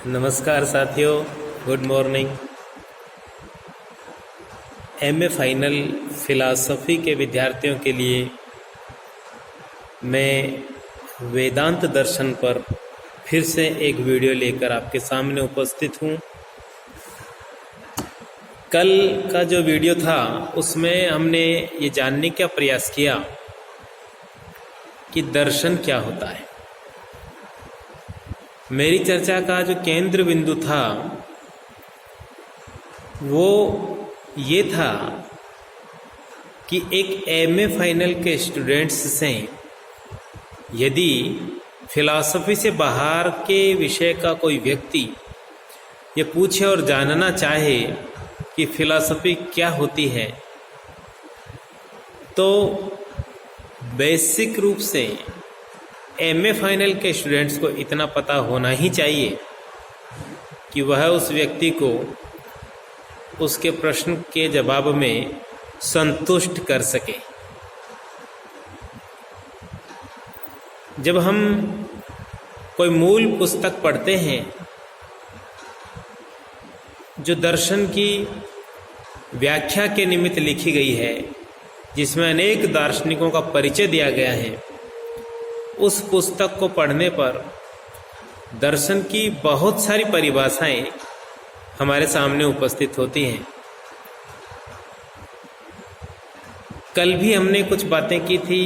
नमस्कार साथियों, good morning. MA final philosophy के विद्यार्थियों के लिए मैं वेदांत दर्शन पर फिर से एक वीडियो लेकर आपके सामने उपस्थित हूँ। कल का जो वीडियो था उसमें हमने ये जानने का प्रयास किया कि दर्शन क्या होता है। मेरी चर्चा का जो केंद्र बिंदु था वो ये था कि एक एमए फाइनल के स्टूडेंट्स से यदि फिलॉसफी से बाहर के विषय का कोई व्यक्ति ये पूछे और जानना चाहे कि फिलॉसफी क्या होती है, तो बेसिक रूप से एमए फाइनल के स्टूडेंट्स को इतना पता होना ही चाहिए कि वह उस व्यक्ति को उसके प्रश्न के जवाब में संतुष्ट कर सके। जब हम कोई मूल पुस्तक पढ़ते हैं जो दर्शन की व्याख्या के निमित्त लिखी गई है, जिसमें अनेक दार्शनिकों का परिचय दिया गया है, उस पुस्तक को पढ़ने पर दर्शन की बहुत सारी परिभाषाएं हमारे सामने उपस्थित होती हैं। कल भी हमने कुछ बातें की थी,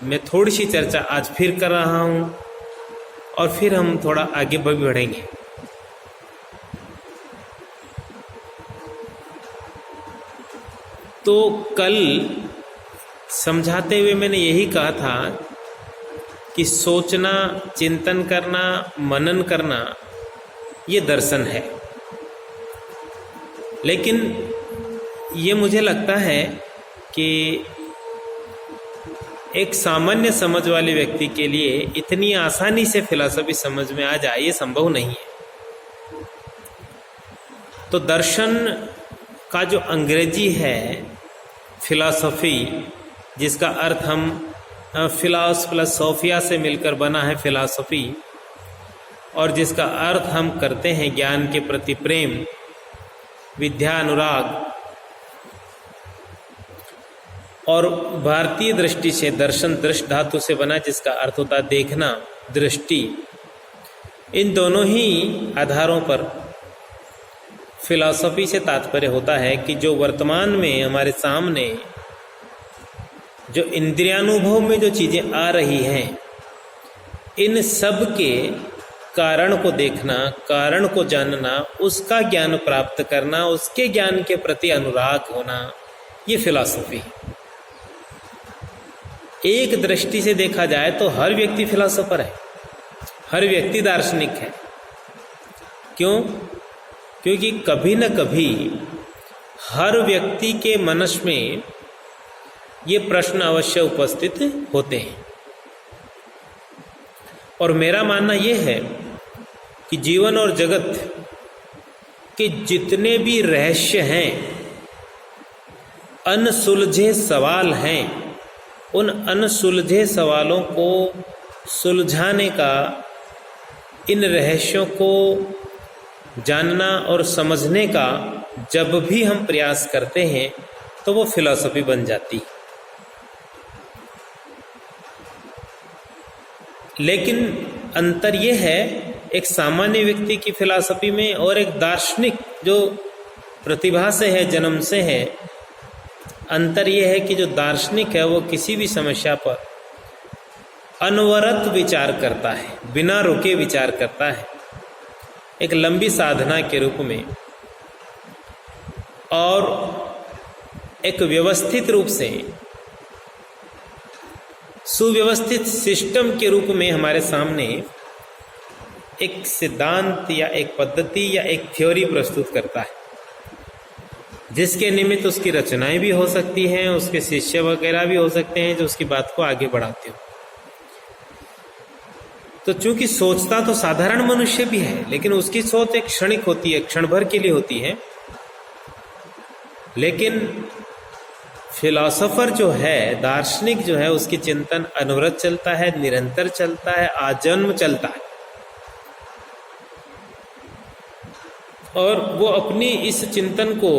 मैं थोड़ी सी चर्चा आज फिर कर रहा हूं और फिर हम थोड़ा आगे बढ़ेंगे। तो कल समझाते हुए मैंने यही कहा था कि सोचना, चिंतन करना, मनन करना ये दर्शन है। लेकिन ये मुझे लगता है कि एक सामान्य समझ वाले व्यक्ति के लिए इतनी आसानी से फिलॉसफी समझ में आ जाए ये संभव नहीं है। तो दर्शन का जो अंग्रेजी है फिलॉसफी, जिसका अर्थ हम फिलॉस प्लस सोफिया से मिलकर बना है फिलॉसफी, और जिसका अर्थ हम करते हैं ज्ञान के प्रति प्रेम, विद्या अनुराग, और भारतीय दृष्टि से दर्शन दृष्ट धातु से बना जिसका अर्थ होता है देखना, दृष्टि। इन दोनों ही आधारों पर फिलॉसफी से तात्पर्य होता है कि जो वर्तमान में हमारे सामने जो इंद्रियानुभव में जो चीज़ें आ रही हैं, इन सब के कारण को देखना, कारण को जानना, उसका ज्ञान प्राप्त करना, उसके ज्ञान के प्रति अनुराग होना, ये फिलॉसफी है। एक दृष्टि से देखा जाए तो हर व्यक्ति फिलॉसफर है, हर व्यक्ति दार्शनिक है। क्यों? क्योंकि कभी न कभी हर व्यक्ति के मनस में ये प्रश्न अवश्य उपस्थित होते हैं। और मेरा मानना ये है कि जीवन और जगत के जितने भी रहस्य हैं, अनसुलझे सवाल हैं, उन अनसुलझे सवालों को सुलझाने का, इन रहस्यों को जानना और समझने का जब भी हम प्रयास करते हैं तो वो फिलॉसफी बन जाती है। लेकिन अंतर ये है एक सामान्य व्यक्ति की फिलॉसफी में और एक दार्शनिक जो प्रतिभा से है, जन्म से है। अंतर ये है कि जो दार्शनिक है वो किसी भी समस्या पर अनवरत विचार करता है, बिना रुके विचार करता है, एक लंबी साधना के रूप में, और एक व्यवस्थित रूप से, सुव्यवस्थित सिस्टम के रूप में हमारे सामने एक सिद्धांत या एक पद्धति या एक थ्योरी प्रस्तुत करता है, जिसके निमित्त उसकी रचनाएं भी हो सकती हैं, उसके शिष्य वगैरह भी हो सकते हैं जो उसकी बात को आगे बढ़ाते हो। तो चूंकि सोचता तो साधारण मनुष्य भी है, लेकिन उसकी सोच एक क्षणिक होती है, क्षण भर के लिए होती है। लेकिन फिलॉसफर जो है, दार्शनिक जो है, उसकी चिंतन अनवरत चलता है, निरंतर चलता है, आजन्म चलता है। और वो अपनी इस चिंतन को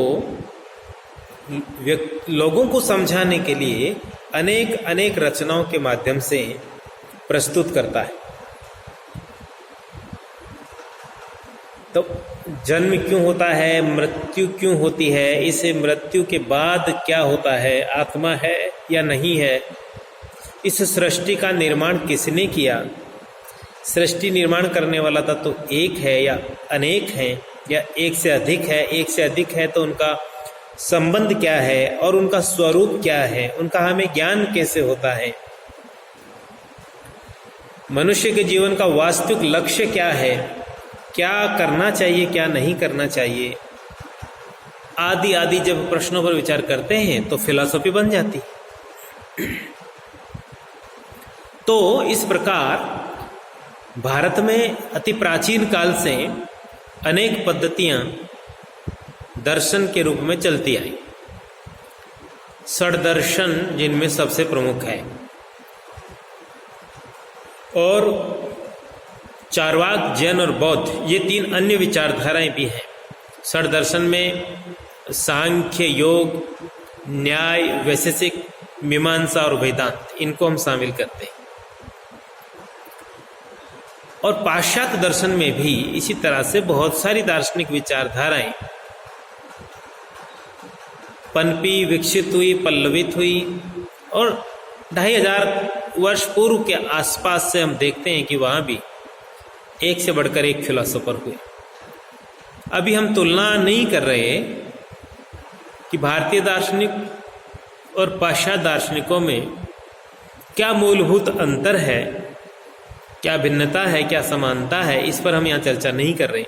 लोगों को समझाने के लिए अनेक अनेक रचनाओं के माध्यम से प्रस्तुत करता है। तो जन्म क्यों होता है, मृत्यु क्यों होती है, इसे मृत्यु के बाद क्या होता है, आत्मा है या नहीं है, इस सृष्टि का निर्माण किसने किया, सृष्टि निर्माण करने वाला तो एक है या अनेक हैं या एक से अधिक है तो उनका संबंध क्या है और उनका स्वरूप क्या है, उनका हमें ज्ञान कैसे होता है, मनुष्य के जीवन का वास्तविक लक्ष्य क्या है, क्या करना चाहिए क्या नहीं करना चाहिए, आदि आदि जब प्रश्नों पर विचार करते हैं तो फिलॉसफी बन जाती। तो इस प्रकार भारत में अति प्राचीन काल से अनेक पद्धतियां दर्शन के रूप में चलती आई। षड्दर्शन जिनमें सबसे प्रमुख है, और चार्वाक, जैन और बौद्ध ये तीन अन्य विचारधाराएं भी हैं। षड्दर्शन में सांख्य, योग, न्याय, वैशेषिक, मीमांसा और वेदांत, इनको हम शामिल करते हैं। और पाश्चात्य दर्शन में भी इसी तरह से बहुत सारी दार्शनिक विचारधाराएं पनपी, विकसित हुई, पल्लवित हुई, और 2500 वर्ष पूर्व के आसपास से हम देखते हैं कि वहाँ भी एक से बढ़कर एक फिलोसोफर हुए। अभी हम तुलना नहीं कर रहे कि भारतीय दार्शनिक और पाश्चात्य दार्शनिकों में क्या मूलभूत अंतर है, क्या भिन्नता है, क्या समानता है, इस पर हम यहाँ चर्चा नहीं कर रहे।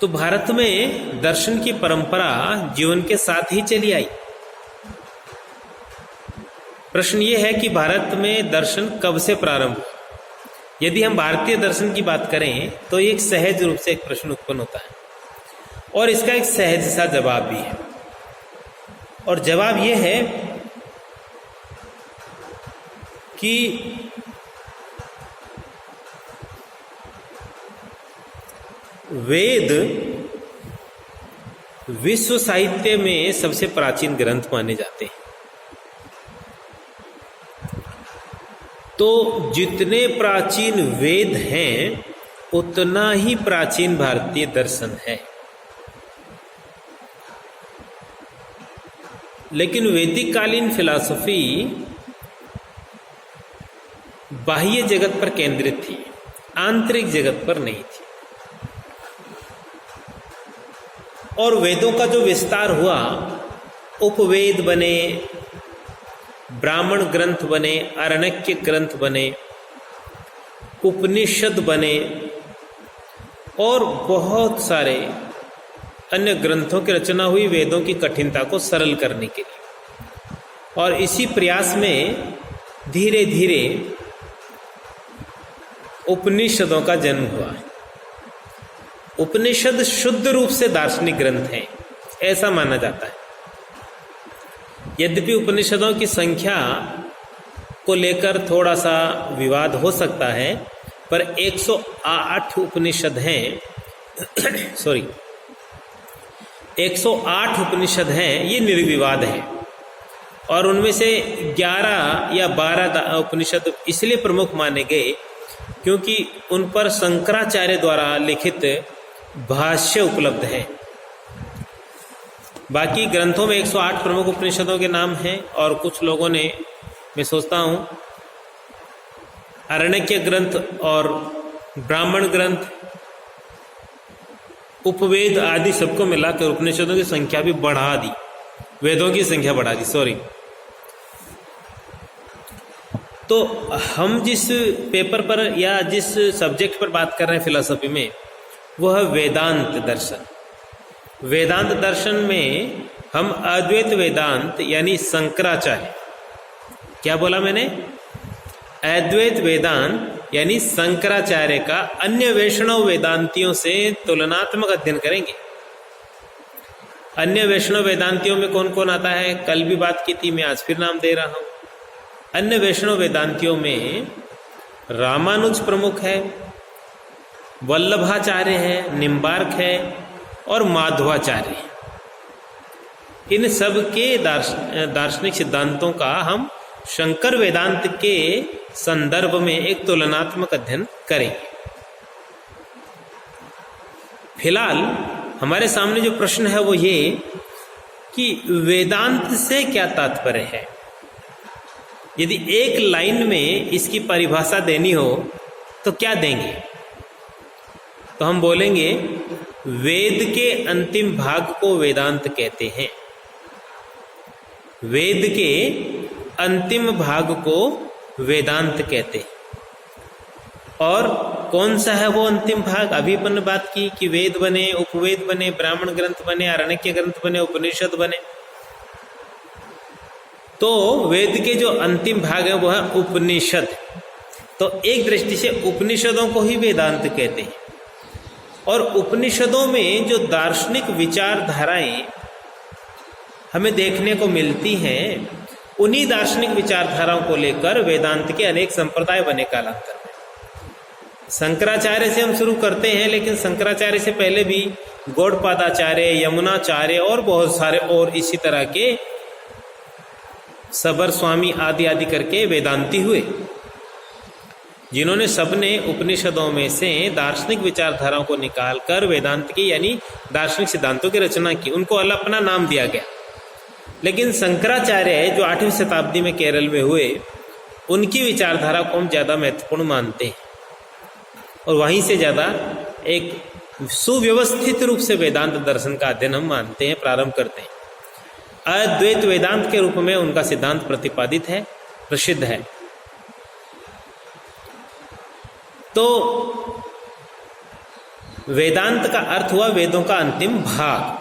तो भारत में दर्शन की परंपरा जीवन के साथ ही चली आई। प्रश्न ये है कि भारत में दर्शन कब से प्रारंभ हुआ। यदि हम भारतीय दर्शन की बात करें तो एक सहज रूप से एक प्रश्न उत्पन्न होता है, और इसका एक सहज सा जवाब भी है। और जवाब ये है कि वेद विश्व साहित्य में सबसे प्राचीन ग्रंथ माने जाते हैं। तो जितने प्राचीन वेद हैं उतना ही प्राचीन भारतीय दर्शन है। लेकिन वैदिक कालीन फिलॉसफी बाह्य जगत पर केंद्रित थी, आंतरिक जगत पर नहीं थी। और वेदों का जो विस्तार हुआ, उपवेद बने, ब्राह्मण ग्रंथ बने, आरण्यक ग्रंथ बने, उपनिषद बने, और बहुत सारे अन्य ग्रंथों की रचना हुई वेदों की कठिनता को सरल करने के लिए। और इसी प्रयास में धीरे धीरे उपनिषदों का जन्म हुआ। उपनिषद शुद्ध रूप से दार्शनिक ग्रंथ हैं, ऐसा माना जाता है। यद्यपि उपनिषदों की संख्या को लेकर थोड़ा सा विवाद हो सकता है, पर 108 उपनिषद हैं 108 उपनिषद हैं, ये निर्विवाद है। और उनमें से 11 या 12 उपनिषद इसलिए प्रमुख माने गए क्योंकि उन पर शंकराचार्य द्वारा लिखित भाष्य उपलब्ध है। बाकी ग्रंथों में 108 प्रमुख उपनिषदों के नाम हैं, और कुछ लोगों ने, मैं सोचता हूँ, आरण्यक ग्रंथ और ब्राह्मण ग्रंथ, उपवेद आदि सबको मिलाकर उपनिषदों की संख्या भी बढ़ा दी, वेदों की संख्या बढ़ा दी, सॉरी। तो हम जिस पेपर पर या जिस सब्जेक्ट पर बात कर रहे हैं फिलॉसफी में, वह है वेदांत दर्शन। वेदांत दर्शन में हम अद्वैत वेदांत यानी शंकराचार्य, क्या बोला मैंने, अद्वैत वेदांत यानी शंकराचार्य का अन्य वैष्णव वेदांतियों से तुलनात्मक अध्ययन करेंगे। अन्य वैष्णव वेदांतियों में कौन कौन आता है, कल भी बात की थी, मैं आज फिर नाम दे रहा हूं। अन्य वैष्णव वेदांतियों में रामानुज प्रमुख है, वल्लभाचार्य है, निम्बार्क है और माधवाचार्य है। इन सब के दार्शनिक सिद्धांतों का हम शंकर वेदांत के संदर्भ में एक तुलनात्मक अध्ययन करेंगे। फिलहाल हमारे सामने जो प्रश्न है वो ये कि वेदांत से क्या तात्पर्य है। यदि एक लाइन में इसकी परिभाषा देनी हो तो क्या देंगे? तो हम बोलेंगे वेद के अंतिम भाग को वेदांत कहते हैं। वेद के अंतिम भाग को वेदांत कहते हैं। और कौन सा है वो अंतिम भाग? अभी अपन ने बात की कि वेद बने, उपवेद बने, ब्राह्मण ग्रंथ बने, आरण्यक ग्रंथ बने, उपनिषद बने। तो वेद के जो अंतिम भाग है वो है उपनिषद। तो एक दृष्टि से उपनिषदों को ही वेदांत कहते हैं। और उपनिषदों में जो दार्शनिक विचारधाराएं हमें देखने को मिलती हैं, उन्हीं दार्शनिक विचारधाराओं को लेकर वेदांत के अनेक संप्रदाय बने कालांतर में। शंकराचार्य से हम शुरू करते हैं, लेकिन शंकराचार्य से पहले भी गौड़पादाचार्य, यमुनाचार्य और बहुत सारे और इसी तरह के सबर स्वामी आदि आदि करके वेदांती हुए, जिन्होंने सबने उपनिषदों में से दार्शनिक विचारधाराओं को निकालकर वेदांत की यानी दार्शनिक सिद्धांतों की रचना की। उनको अलग अपना नाम दिया गया। लेकिन शंकराचार्य जो 8वीं शताब्दी में केरल में हुए, उनकी विचारधारा को हम ज़्यादा महत्वपूर्ण मानते हैं और वहीं से ज़्यादा एक सुव्यवस्थित रूप से वेदांत दर्शन का अध्ययन हम मानते हैं, प्रारंभ करते हैं। अद्वैत वेदांत के रूप में उनका सिद्धांत प्रतिपादित है, प्रसिद्ध है। तो वेदांत का अर्थ हुआ वेदों का अंतिम भाग।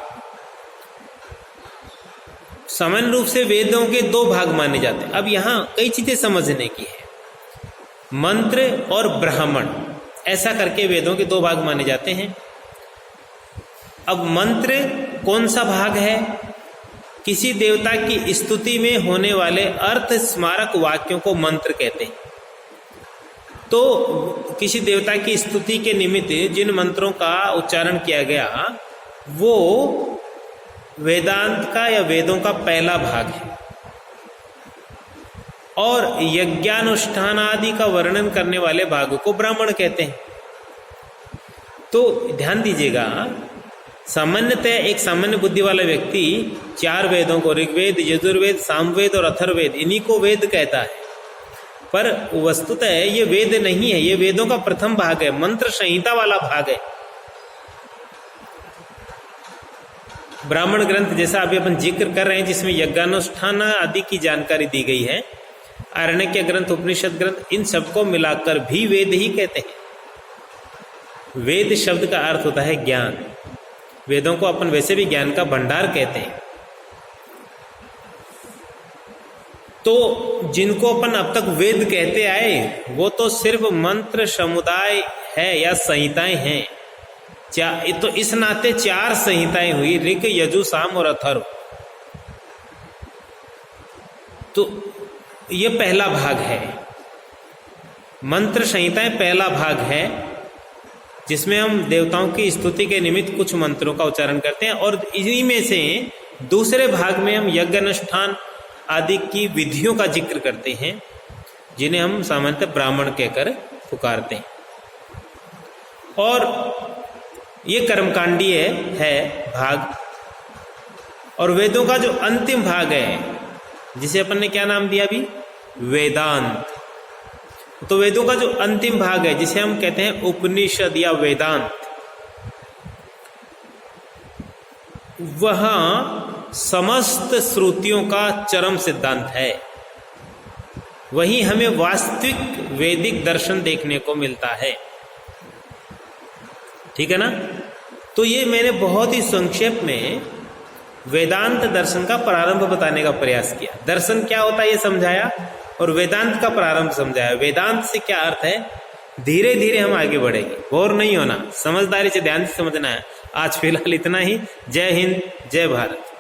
सामान्य रूप से वेदों के 2 भाग माने जाते हैं। अब यहां कई चीजें समझने की है। मंत्र और ब्राह्मण, ऐसा करके वेदों के 2 भाग माने जाते हैं। अब मंत्र कौन सा भाग है? किसी देवता की स्तुति में होने वाले अर्थ स्मारक वाक्यों को मंत्र कहते हैं। तो किसी देवता की स्तुति के निमित्त जिन मंत्रों का उच्चारण किया गया वो वेदांत का या वेदों का पहला भाग है। और यज्ञानुष्ठान आदि का वर्णन करने वाले भाग को ब्राह्मण कहते हैं। तो ध्यान दीजिएगा, सामान्यतः एक सामान्य बुद्धि वाला व्यक्ति 4 वेदों को, ऋग्वेद, यजुर्वेद, सामवेद और अथर्ववेद, इन्हीं को वेद कहता है। पर वस्तुतः ये वेद नहीं है, ये वेदों का प्रथम भाग है, मंत्र संहिता वाला भाग है। ब्राह्मण ग्रंथ जैसा अभी अपन जिक्र कर रहे हैं, जिसमें यज्ञानुष्ठान आदि की जानकारी दी गई है, आरण्यक ग्रंथ, उपनिषद ग्रंथ, इन सबको मिलाकर भी वेद ही कहते हैं। वेद शब्द का अर्थ होता है ज्ञान। वेदों को अपन वैसे भी ज्ञान का भंडार कहते हैं। तो जिनको अपन अब तक वेद कहते आए वो तो सिर्फ मंत्र समुदाय है या संहिताएं हैं। तो इस नाते 4 संहिताएं हुई, ऋग, यजु, साम और अथर्व। तो ये पहला भाग है, मंत्र संहिताएं पहला भाग है, जिसमें हम देवताओं की स्तुति के निमित्त कुछ मंत्रों का उच्चारण करते हैं। और इन्हीं में से दूसरे भाग में हम यज्ञ अनुष्ठान आदि की विधियों का जिक्र करते हैं, जिन्हें हम सामान्यतः ब्राह्मण कहकर पुकारते हैं। और ये कर्मकांडीय है भाग। और वेदों का जो अंतिम भाग है, जिसे अपन ने क्या नाम दिया अभी? वेदांत। तो वेदों का जो अंतिम भाग है, जिसे हम कहते हैं उपनिषद या वेदांत, वह समस्त श्रुतियों का चरम सिद्धांत है। वही हमें वास्तविक वैदिक दर्शन देखने को मिलता है। ठीक है ना? तो ये मैंने बहुत ही संक्षेप में वेदांत दर्शन का प्रारंभ बताने का प्रयास किया। दर्शन क्या होता है ये समझाया और वेदांत का प्रारंभ समझाया। वेदांत से क्या अर्थ है, धीरे धीरे हम आगे बढ़ेंगे, बोर नहीं होना, समझदारी से ध्यान से समझना है। आज फिलहाल इतना ही। जय हिंद, जय भारत।